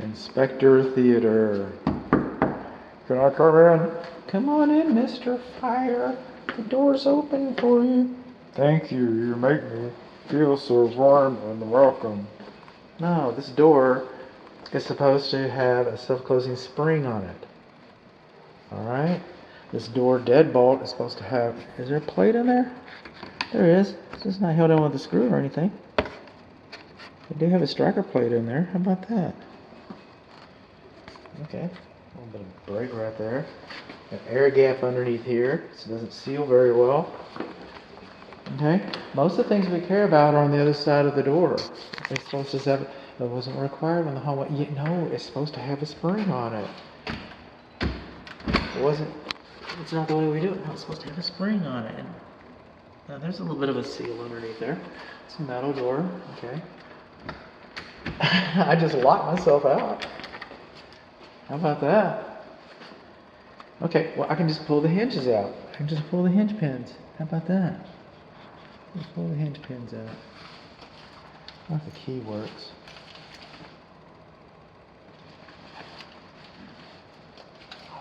Inspector Theater. Can I come in? Come on in, Mr. Fire. The door's open for you. Thank you. You make me feel so warm and welcome. No, this door is supposed to have a self-closing spring on it. Alright? This door deadbolt is supposed to have... Is there a plate in there? There is. It's just not held on with a screw or anything. They do have a striker plate in there. How about that? Okay. A little bit of break right there. An air gap underneath here, so it doesn't seal very well. Okay? Most of the things we care about are on the other side of the door. It's supposed to have... It wasn't required on the hallway. No, it's supposed to have a spring on it. It wasn't... It's not the way we do it. No, it's supposed to have a spring on it. Now there's a little bit of a seal underneath there. It's a metal door. Okay. I just locked myself out. How about that? Okay, well I can just pull the hinges out. I can just pull the hinge pins. How about that? Just pull the hinge pins out. I think the key works.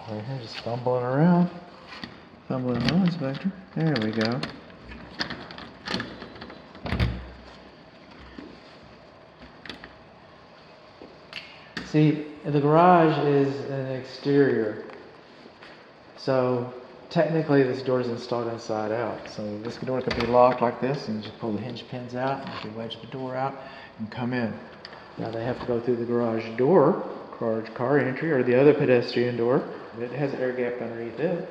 Right here, just fumbling around. Fumbling around, Inspector. There we go. See, the garage is an exterior. So technically this door is installed inside out. So this door can be locked like this, and you just pull the hinge pins out, and you can wedge the door out and come in. Now they have to go through the garage door, car entry, or the other pedestrian door. It has an air gap underneath it.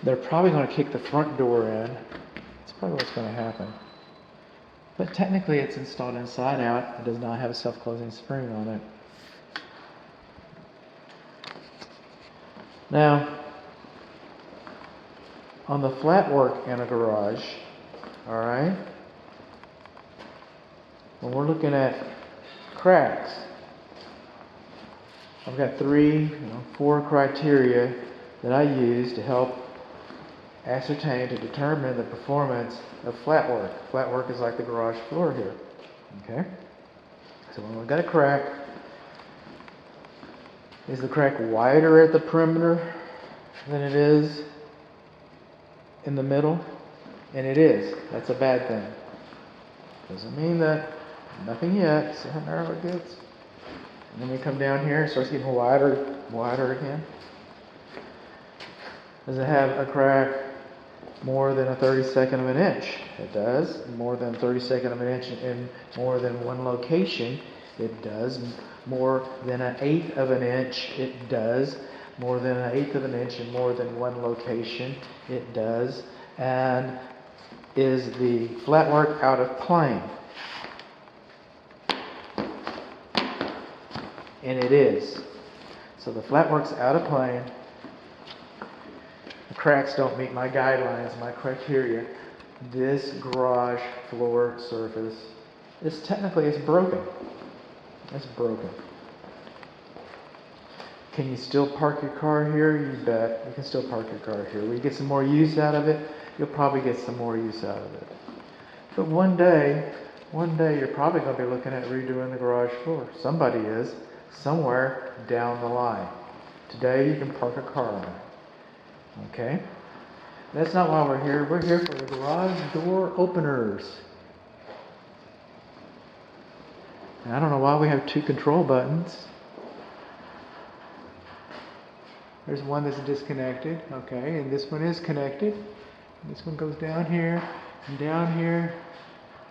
They're probably going to kick the front door in. That's probably what's going to happen. But technically it's installed inside out. It does not have a self-closing spring on it. Now, on the flat work in a garage, alright, when we're looking at cracks, I've got 4 criteria that I use to help ascertain, to determine the performance of flat work. Flat work is like the garage floor here. Okay? So when we've got a crack, is the crack wider at the perimeter than it is in the middle? And it is. That's a bad thing. Doesn't mean that nothing yet. See how narrow it gets? And then we come down here, it starts getting wider again. Does it have a crack more than a 32nd of an inch? It does. More than 32nd of an inch in more than one location? It does. More than an 1/8 of an inch? It does. More than an 1/8 of an inch in more than one location? It does. And is the flat work out of plane? And it is. So the flat work's out of plane. The cracks don't meet my guidelines, my criteria. This garage floor surface is technically, it's broken. It's broken. Can you still park your car here? You bet. You can still park your car here. Will you get some more use out of it? You'll probably get some more use out of it. But one day you're probably going to be looking at redoing the garage floor. Somebody is, somewhere down the line. Today you can park a car on it. Okay? That's not why we're here. We're here for the garage door openers. And I don't know why we have 2 control buttons. There's one that's disconnected, okay, and this one is connected. This one goes down here, and down here,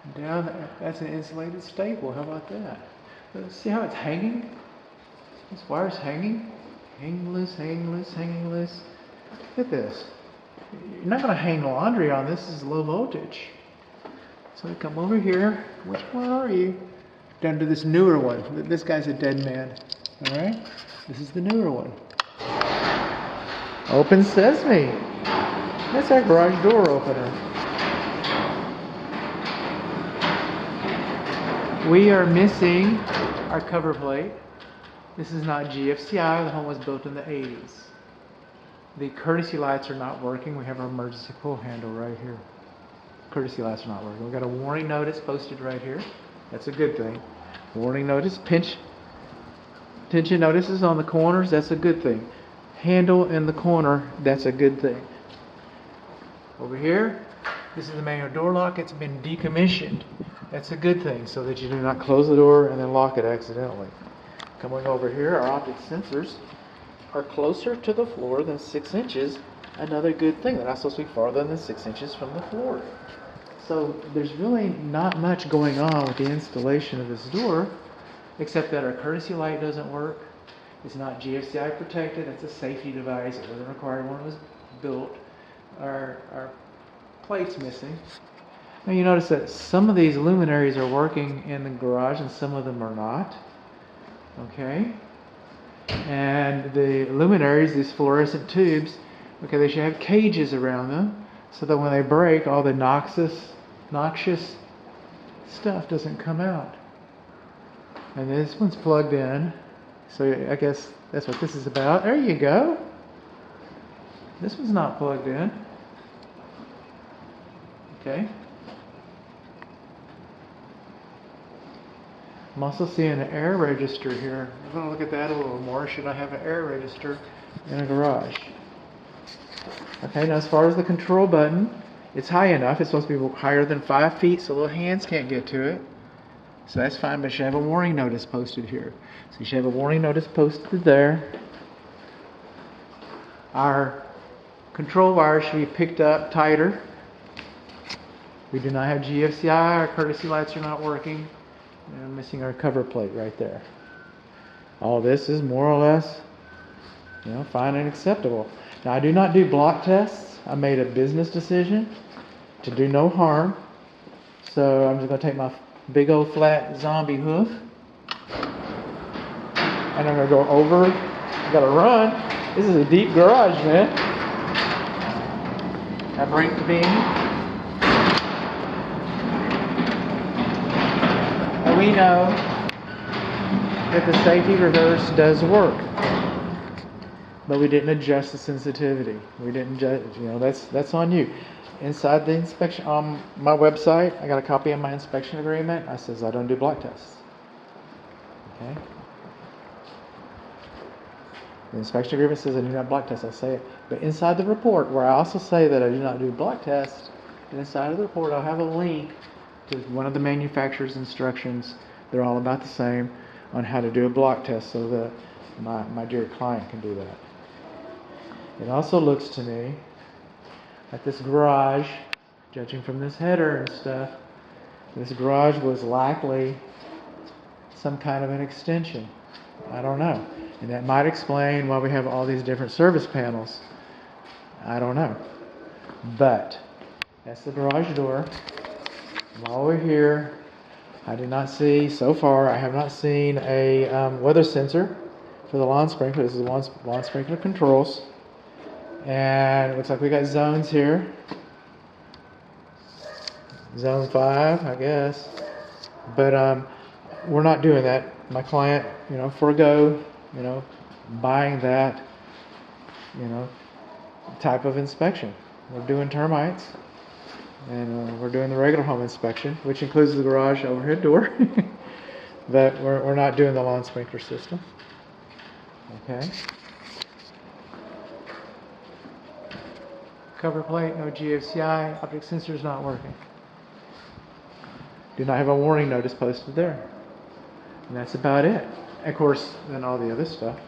and down there. That's an insulated staple. How about that? See how it's hanging? This wire's hanging. Hanging loose, hanging loose, hanging loose. Look at this. You're not going to hang laundry on this. This is low voltage. So we come over here. Which one are you? Down to this newer one. This guy's a dead man. All right? This is the newer one. Open sesame. That's our garage door opener. We are missing our cover plate. This is not GFCI. The home was built in the 80's. The courtesy lights are not working. We have our emergency pull handle right here. Courtesy lights are not working. We've got a warning notice posted right here. That's a good thing. Warning notice, tension notices on the corners, that's a good thing. Handle in the corner, that's a good thing. Over here, this is the manual door lock. It's been decommissioned. That's a good thing, so that you do not close the door and then lock it accidentally. Coming over here, our optic sensors are closer to the floor than 6 inches. Another good thing. They're not supposed to be farther than 6 inches from the floor. So there's really not much going on with the installation of this door, except that our courtesy light doesn't work. It's not GFCI protected. It's a safety device. It wasn't required when it was built. Our plate's missing. Now you notice that some of these luminaries are working in the garage and some of them are not. Okay? And the luminaries, these fluorescent tubes, okay, they should have cages around them so that when they break, all the noxious stuff doesn't come out. And this one's plugged in, so I guess that's what this is about. There you go. This one's not plugged in. Okay. I'm also seeing an air register here. I'm going to look at that a little more. Should I have an air register in a garage? Okay, now as far as the control button, it's high enough. It's supposed to be higher than 5 feet so little hands can't get to it. So that's fine, but you should have a warning notice posted here. So you should have a warning notice posted there. Our control wire should be picked up tighter. We do not have GFCI. Our courtesy lights are not working. And I'm missing our cover plate right there. All this is more or less, fine and acceptable. Now I do not do block tests. I made a business decision to do no harm. So I'm just going to take my big old flat zombie hoof and I'm going to go over. I got to run. This is a deep garage, man. I break the beam. And we know that the safety reverse does work. But we didn't adjust the sensitivity. We didn't adjust, that's on you. Inside the inspection, on my website, I got a copy of my inspection agreement. I says I don't do block tests. Okay? The inspection agreement says I do not block tests. I say it. But inside the report, where I also say that I do not do block tests, and inside of the report I'll have a link to one of the manufacturer's instructions. They're all about the same on how to do a block test so that my dear client can do that. It also looks to me like this garage, judging from this header and stuff, this garage was likely some kind of an extension. I don't know. And that might explain why we have all these different service panels. I don't know. But that's the garage door. While we're here, I did not see, so far, I have not seen a weather sensor for the lawn sprinkler. This is the lawn sprinkler controls. And it looks like we got zones here. Zone 5, I guess. But we're not doing that. My client, forego, buying that, type of inspection. We're doing termites. And we're doing the regular home inspection, which includes the garage overhead door. But we're not doing the lawn sprinkler system. Okay. Cover plate, no GFCI, optic sensor is not working. Do not have a warning notice posted there. And that's about it. Of course, then all the other stuff.